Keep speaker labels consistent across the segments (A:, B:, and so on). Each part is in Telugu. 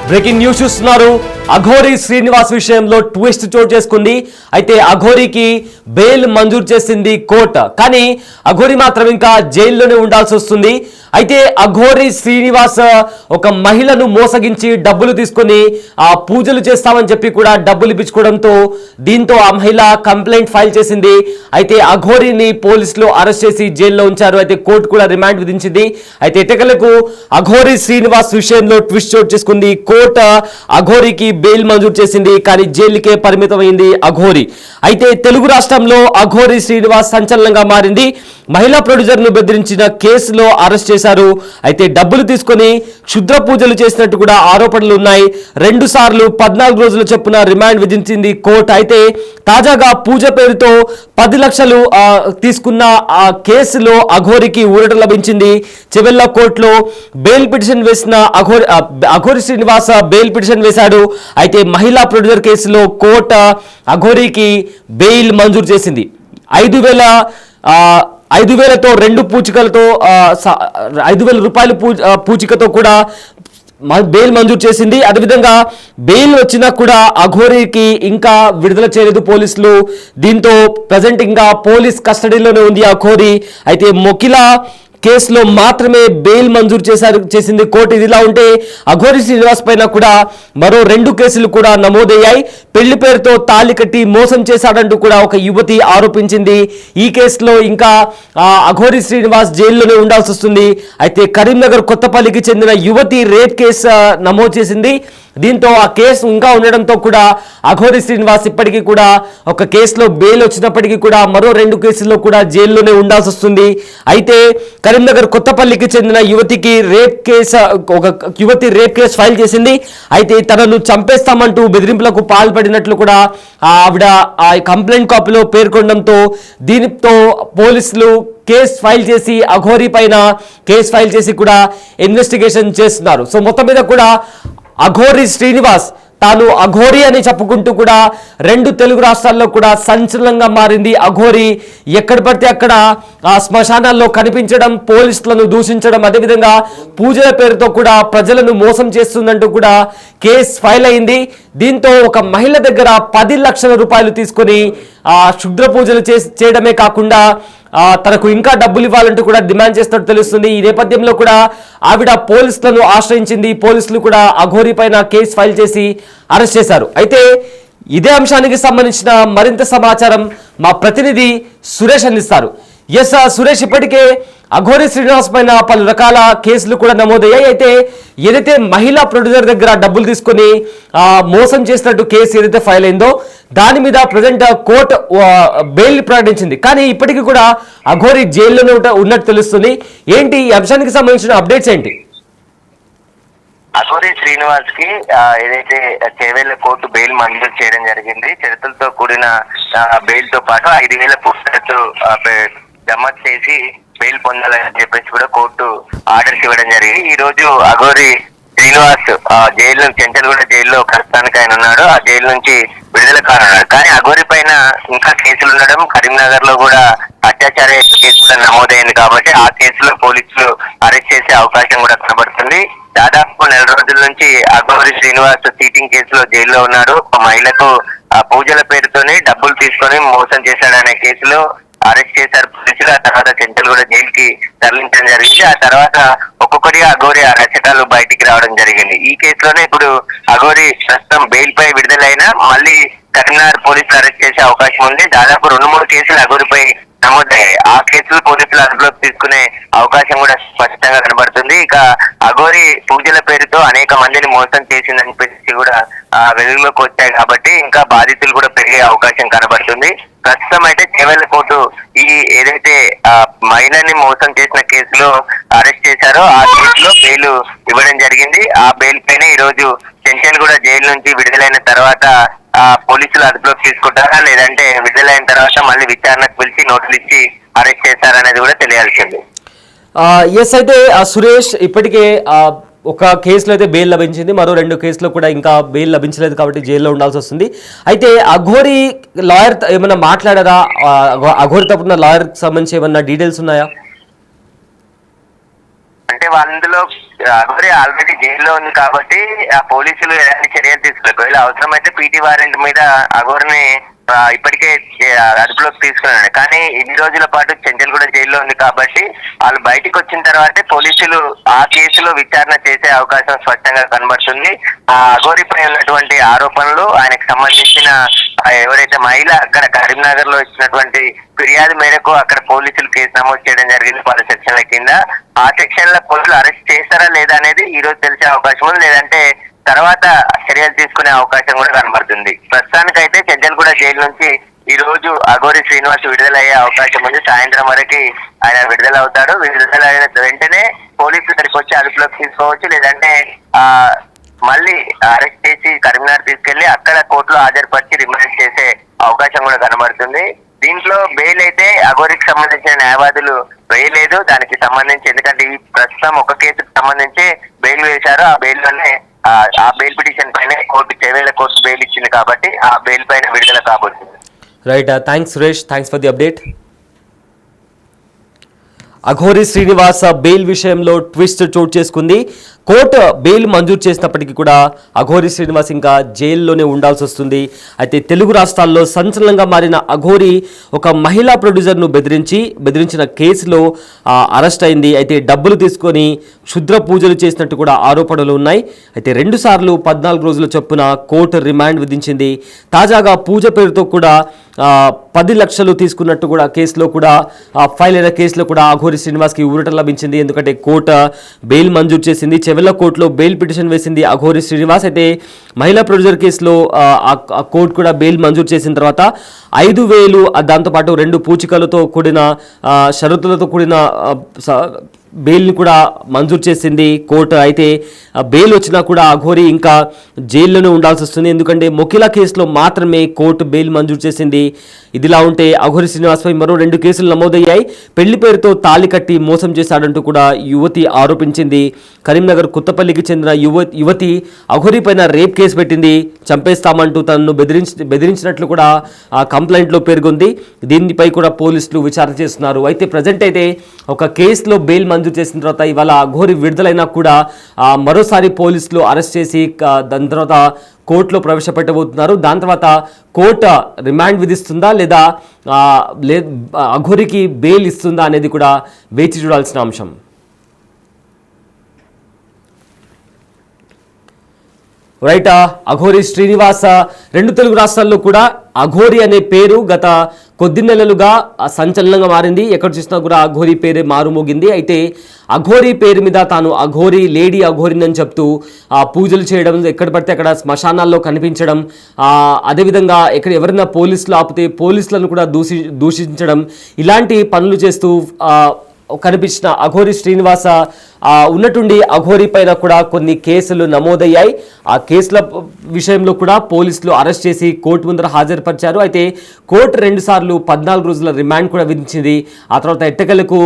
A: బ్రేకింగ్ న్యూస్ చూస్తున్నారు. అఘోరి శ్రీనివాస్ విషయంలో ట్విస్ట్ చోటు చేసుకుంది. అయితే అఘోరికి బెయిల్ మంజూరు చేసింది కోర్టు. కానీ అఘోరి మాత్రం ఇంకా జైల్లోనే ఉండాల్సి వస్తుంది. అయితే అఘోరి శ్రీనివాస్ ఒక మహిళను మోసగించి డబ్బులు తీసుకొని పూజలు చేస్తామని చెప్పి కూడా డబ్బులు ఇప్పించుకోవడంతో దీంతో ఆ మహిళ కంప్లైంట్ ఫైల్ చేసింది. అయితే అఘోరిని పోలీసులు అరెస్ట్ చేసి జైల్లో ఉంచారు. అయితే కోర్టు కూడా రిమాండ్ విధించింది. అయితే ఎటకలకు అఘోరి శ్రీనివాస్ విషయంలో ట్విస్ట్ చోటు చేసుకుంది. కోర్టు అఘోరికి బెయిల్ మంజూరు చేసింది. కానీ జైలుకే పరిమితమైంది అఘోరి. అయితే తెలుగు రాష్ట్రంలో అఘోరి శ్రీనివాస్ సంచలనంగా మారింది. మహిళా ప్రొడ్యూసర్ ను బెదిరించిన కేసులో అరెస్ట్ చేశారు. అయితే డబ్బులు తీసుకొని క్షుద్ర పూజలు చేసినట్టు కూడా ఆరోపణలు ఉన్నాయి. 2 సార్లు 14 రోజుల చొప్పున రిమాండ్ విధించింది కోర్టు. అయితే తాజాగా పూజ పేరుతో 10 లక్షలు తీసుకున్న ఆ కేసులో అఘోరికి ఊరట లభించింది. చెవెళ్ళ కోర్టులో బెయిల్ పిటిషన్ వేసిన అఘోరి శ్రీనివాస్ బెయిల్ పిటిషన్ వేశాడు. అయితే మహిళా ప్రొడ్యూసర్ కేసులో కోర్టు అఘోరికి బెయిల్ మంజూరు చేసింది. 5,000తో 2 పూచికలతో 5,000 రూపాయల పూచికతో కూడా బెయిల్ మంజూరు చేసింది. అదేవిధంగా బెయిల్ వచ్చినా కూడా అఘోరికి ఇంకా విడుదల చేయలేదు పోలీసులు. దీంతో ప్రజెంట్ ఇంకా పోలీస్ కస్టడీలోనే ఉంది అఘోరి. అయితే మొకిలా కేసులో మాత్రమే బెయిల్ మంజూరు చేసింది కోర్టు. ఇదిలా ఉంటే అఘోరి శ్రీనివాస్ పైన కూడా మరో 2 కేసులు కూడా నమోదయ్యాయి. పెళ్లి పేరుతో తాళి కట్టి మోసం చేశాడంటూ కూడా ఒక యువతి ఆరోపించింది. ఈ కేసులో ఇంకా అఘోరి శ్రీనివాస్ జైల్లోనే ఉండాల్సి వస్తుంది. అయితే కరీంనగర్ కొత్తపల్లికి చెందిన యువతి రేప్ కేసు నమోదు చేసింది. దీంతో ఆ కేసు ఇంకా ఉండడంతో కూడా అఘోరి శ్రీనివాస్ ఇప్పటికీ కూడా ఒక కేసులో బెయిల్ వచ్చినప్పటికీ కూడా మరో 2 కేసుల్లో కూడా జైల్లోనే ఉండాల్సి వస్తుంది. అయితే కరీంనగర్ కొత్తపల్లికి చెందిన యువతికి ఒక యువతి రేప్ కేసు ఫైల్ చేసింది. అయితే తనను చంపేస్తామంటూ బెదిరింపులకు పాల్పడినట్లు కూడా ఆవిడ ఆ కంప్లైంట్ కాపీలో పేర్కొనడంతో దీనితో పోలీసులు కేసు ఫైల్ చేసి అఘోరి పైన కేసు ఫైల్ చేసి కూడా ఇన్వెస్టిగేషన్ చేస్తున్నారు. సో మొత్తం మీద కూడా అఘోరి శ్రీనివాస్ తాను అఘోరి అని చెప్పుకుంటూ కూడా 2 తెలుగు రాష్ట్రాల్లో కూడా సంచలనంగా మారింది. అఘోరి ఎక్కడ పడితే అక్కడ శ్మశానాల్లో కనిపించడం, పోలీసులను దూషించడం, అదేవిధంగా పూజల పేరుతో కూడా ప్రజలను మోసం చేస్తుందంటూ కూడా కేసు ఫైల్ అయింది. దీంతో ఒక మహిళ దగ్గర 10 లక్షల రూపాయలు తీసుకొని క్షుద్ర పూజలు చేయడమే కాకుండా తనకు ఇంకా డబ్బులు ఇవ్వాలంటూ కూడా డిమాండ్ చేస్తున్నట్టు తెలుస్తుంది. ఈ నేపథ్యంలో కూడా ఆవిడ పోలీసులను ఆశ్రయించింది. పోలీసులు కూడా అఘోరి పైన కేసు ఫైల్ చేసి అరెస్ట్ చేశారు. అయితే ఇదే అంశానికి సంబంధించిన మరింత సమాచారం మా ప్రతినిధి సురేష్ అందిస్తారు. ఎస్ సురేష్, ఇప్పటికే అఘోరి శ్రీనివాస్ పైన పలు రకాల కేసులు కూడా నమోదయ్యాయి. అయితే ఏదైతే మహిళా ప్రొడ్యూసర్ దగ్గర డబ్బులు తీసుకొని మోసం చేసినట్టు కేసు ఏదైతే ఫైల్ అయిందో దాని మీద ప్రజెంట్ కోర్టు బెయిల్ ప్రకటించింది. కానీ ఇప్పటికీ కూడా అఘోరి జైల్లోనే ఉన్నట్టు తెలుస్తుంది. ఏంటి ఈ అంశానికి సంబంధించిన అప్డేట్స్ ఏంటి?
B: అఘోరి శ్రీనివాస్ కి ఏదైతే చేవేళ్ల కోర్టు బెయిల్ మంజూరు చేయడం జరిగింది. షరతులతో కూడిన బెయిల్ తో పాటు 5,000 పుస్తకాలు జమ చేసి బెయిల్ పొందాలని చెప్పేసి కూడా కోర్టు ఆర్డర్స్ ఇవ్వడం జరిగింది. ఈ రోజు అఘోరి శ్రీనివాస్ జైలు చెంచల్గూడ జైల్లో ప్రస్తుతానికి ఆయన ఉన్నాడు. ఆ జైలు నుంచి విడుదల కానున్నాడు. కానీ అఘోరి పైన ఇంకా కేసులు ఉండడం, కరీంనగర్ లో కూడా అత్యాచార కేసు కూడా నమోదైంది కాబట్టి ఆ కేసులో పోలీసులు అరెస్ట్ చేసే అవకాశం కూడా కనబడుతుంది. దాదాపు 4 రోజుల నుంచి అఘోరి శ్రీనివాస్ చీటింగ్ కేసులో జైల్లో ఉన్నాడు. ఒక మహిళకు పూజల పేరుతోనే డబ్బులు తీసుకొని మోసం చేశాడనే కేసులో అరెస్ట్ చేశారు పోలీసులు. ఆ తర్వాత చెంచల్గూడ జైలుకి తరలించడం జరిగింది. ఆ తర్వాత ఒక్కొక్కటిగా అఘోరి అరెస్టాలు బయటికి రావడం జరిగింది. ఈ కేసులోనే ఇప్పుడు అఘోరి ప్రస్తుతం బెయిల్ పై విడుదలైనా మళ్ళీ కరీంనగర్ పోలీసులు అరెస్ట్ చేసే అవకాశం ఉంది. దాదాపు 2-3 కేసులు అఘోరిపై నమోదయ్యాయి. ఆ కేసులు పోలీసులు అదుపులోకి తీసుకునే అవకాశం కూడా స్పష్టంగా కనబడుతుంది. ఇక అఘోరి పూజల పేరుతో అనేక మందిని మోసం చేసిందని చెప్పేసి కూడా వెలుగులోకి వచ్చాయి కాబట్టి ఇంకా బాధితులు కూడా పెరిగే అవకాశం కనబడుతుంది. ప్రస్తుతం అయితే చేవేళ్ల కోర్టు ఈ ఏదైతే మహిళని మోసం చేసిన కేసులో అరెస్ట్ చేశారో ఆ కేసులో బెయిల్ ఇవ్వడం జరిగింది. ఆ బెయిల్ పైన ఈ రోజు చెంచల్గూడ జైలు నుంచి విడుదలైన తర్వాత పోలీసులు అదుపులోకి తీసుకుంటారా లేదంటే విడుదలైన తర్వాత మళ్ళీ విచారణకు పిలిచి నోటీసులు ఇచ్చి అరెస్ట్ చేస్తారనేది కూడా తెలియాల్సింది.
A: ఎస్, అయితే సురేష్, ఇప్పటికే ఒక కేసులో అయితే బెయిల్ లభించింది. మరో 2 కేసులో కూడా ఇంకా బెయిల్ లభించలేదు కాబట్టి జైల్లో ఉండాల్సి వస్తుంది. అయితే అఘోరి లాయర్ ఏమన్నా మాట్లాడారా? అఘోరి తప్పున లాయర్ సంబంధించి ఏమన్నా డీటెయిల్స్ ఉన్నాయా?
B: ఎందుకంటే అందులో అఘోరి ఆల్రెడీ జైల్లో ఉంది కాబట్టి ఆ పోలీసులు ఎలాంటి చర్యలు తీసుకోలేదు. ఒకవేళ అవసరమైతే పీటీ వారెంట్ మీద అఘోరిని ఇప్పటికే అదుపులోకి తీసుకున్నాడు. కానీ ఇన్ని రోజుల పాటు చెంచల్ కూడా జైల్లో ఉంది కాబట్టి వాళ్ళు బయటకు వచ్చిన తర్వాతే పోలీసులు ఆ కేసులో విచారణ చేసే అవకాశం స్పష్టంగా కనబడుతుంది. ఆ అఘోరిపై ఉన్నటువంటి ఆరోపణలు, ఆయనకు సంబంధించిన ఎవరైతే మహిళ అక్కడ కరీంనగర్ లో ఇచ్చినటువంటి ఫిర్యాదు మేరకు అక్కడ పోలీసులు కేసు నమోదు చేయడం జరిగింది పలు సెక్షన్ల కింద. ఆ సెక్షన్ లో పోలీసులు అరెస్ట్ చేస్తారా లేదా అనేది ఈ రోజు తెలిసే అవకాశం ఉంది, లేదంటే తర్వాత చర్యలు తీసుకునే అవకాశం కూడా కనబడుతుంది. ప్రస్తుతానికైతే చెంచల్గూడ జైలు నుంచి ఈ రోజు అఘోరి శ్రీనివాస్ విడుదలయ్యే అవకాశం ఉంది. సాయంత్రం వరకు ఆయన విడుదల అవుతాడు. విడుదల అయిన వెంటనే పోలీసులు ఇక్కడికి వచ్చి అదుపులోకి తీసుకోవచ్చు, లేదంటే మళ్ళీ అరెస్ట్ చేసి కరీంనగర్ తీసుకెళ్లి అక్కడ కోర్టులో హాజరుపరిచి రిమాండ్ చేసే అవకాశం కూడా కనబడుతుంది. దీంట్లో బెయిల్ అయితే అఘోరికి సంబంధించిన న్యాయవాదులు వేయలేదు. దానికి సంబంధించి ఎందుకంటే ఈ ప్రస్తుతం ఒక కేసుకు సంబంధించి బెయిల్ వేశారు. ఆ బెయిల్ లోనే ఆ బెయిల్ పిటిషన్ పైన చేవేళ్ల కోర్టు బెయిల్ ఇచ్చింది కాబట్టి ఆ బెయిల్ పైన విడుదల కాబోతుంది.
A: Right, thanks Suresh, thanks for the update. Aghori Srinivasa bail విషయంలో ట్విస్ట్ చోటు చేసుకుంది. కోర్టు బెయిల్ మంజూరు చేసినప్పటికీ కూడా అఘోరి శ్రీనివాస్ ఇంకా జైల్లోనే ఉండాల్సి వస్తుంది. అయితే తెలుగు రాష్ట్రాల్లో సంచలనంగా మారిన అఘోరి ఒక మహిళా ప్రొడ్యూసర్ను బెదిరించిన కేసులో అరెస్ట్ అయింది. అయితే డబ్బులు తీసుకొని క్షుద్ర పూజలు చేసినట్టు కూడా ఆరోపణలు ఉన్నాయి. అయితే 2 సార్లు 14 రోజుల చొప్పున కోర్టు రిమాండ్ విధించింది. తాజాగా పూజ పేరుతో కూడా 10 లక్షలు తీసుకున్నట్టు కూడా కేసులో కూడా ఫైల్ అయిన కేసులో కూడా అఘోరి శ్రీనివాస్కి ఊరట లభించింది. ఎందుకంటే కోర్టు బెయిల్ మంజూరు చేసింది. చెవెళ్ల కోర్టులో బెయిల్ పిటిషన్ వేసింది అఘోరి శ్రీనివాస్. అయితే మహిళా ప్రొడ్యూసర్ కేసులో కోర్టు కూడా బెయిల్ మంజూరు చేసిన తర్వాత 5,000 దాంతోపాటు 2 పూచికలతో కూడిన షరతులతో కూడిన బెయిల్ని కూడా మంజూరు చేసింది కోర్టు. అయితే బెయిల్ వచ్చినా కూడా అఘోరి ఇంకా జైల్లోనే ఉండాల్సి వస్తుంది. ఎందుకంటే మొకిలా కేసులో మాత్రమే కోర్టు బెయిల్ మంజూరు చేసింది. ఇదిలా ఉంటే అఘోరి శ్రీనివాస్పై మరో 2 కేసులు నమోదయ్యాయి. పెళ్లి పేరుతో తాళి కట్టి మోసం చేశాడంటూ కూడా యువతి ఆరోపించింది. కరీంనగర్ కొత్తపల్లికి చెందిన యువతి అఘోరి పైన రేప్ కేసు పెట్టింది. చంపేస్తామంటూ తనను బెదిరించినట్లు కూడా ఆ కంప్లైంట్లో పేర్కొంది. దీనిపై కూడా పోలీసులు విచారణ చేస్తున్నారు. అయితే ప్రజెంట్ అయితే ఒక కేసులో బెయిల్ మంజూరు చేసిన తర్వాత ఇవాళ అఘోరి విడుదలైనా కూడా మరోసారి పోలీసులు అరెస్ట్ చేసి దాని తర్వాత కోర్టులో ప్రవేశపెట్టబోతున్నారు. దాని తర్వాత కోర్టు రిమాండ్ విధిస్తుందా లేదా అఘోరికి బెయిల్ ఇస్తుందా అనేది కూడా వేచి చూడాల్సిన అంశం. రైట్, అఘోరి శ్రీనివాస 2 తెలుగు రాష్ట్రాల్లో కూడా అఘోరి అనే పేరు గత కొద్ది నెలలుగా సంచలనంగా మారింది. ఎక్కడ చూసినా కూడా అఘోరి పేరే మారుమోగింది. అయితే అఘోరి పేరు మీద తాను అఘోరి, లేడీ అఘోరిని అని చెప్తూ పూజలు చేయడం, ఎక్కడ పడితే అక్కడ శ్మశానాల్లో కనిపించడం, అదేవిధంగా ఎక్కడ ఎవరైనా పోలీసులు ఆపితే పోలీసులను కూడా దూషించడం, ఇలాంటి పనులు చేస్తూ కనిపించిన అఘోరి శ్రీనివాస ఉన్నట్టుండి అఘోరి పైన కూడా కొన్ని కేసులు నమోదయ్యాయి. ఆ కేసుల విషయంలో కూడా పోలీసులు అరెస్ట్ చేసి కోర్టు ముందర హాజరుపరిచారు. అయితే కోర్టు 2 సార్లు 14 రోజుల రిమాండ్ కూడా విధించింది. ఆ తర్వాత ఎట్టకేలకు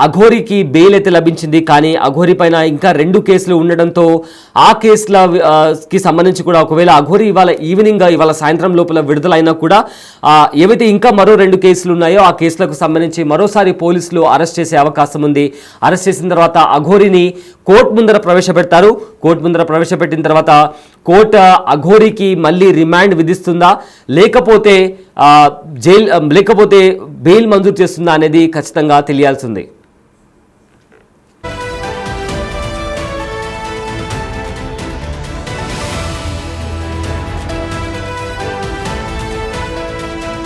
A: అఘోరికి బెయిల్ అయితే లభించింది. కానీ అఘోరి పైన ఇంకా 2 కేసులు ఉండడంతో ఆ కేసులకి సంబంధించి కూడా ఒకవేళ అఘోరి ఇవాళ సాయంత్రం లోపల విడుదలైనా కూడా ఏవైతే ఇంకా మరో 2 కేసులు ఉన్నాయో ఆ కేసులకు సంబంధించి మరోసారి పోలీసులు అరెస్ట్ చేసే అవకాశం ఉంది. అరెస్ట్ చేసిన తర్వాత అఘోరిని కోర్టు ముందర ప్రవేశపెడతారు. కోర్టు ముందర ప్రవేశపెట్టిన తర్వాత కోర్టు అఘోరికి మళ్ళీ రిమాండ్ విధిస్తుందా లేకపోతే బెయిల్ మంజూరు చేస్తుందా అనేది ఖచ్చితంగా తెలియాల్సి ఉంది.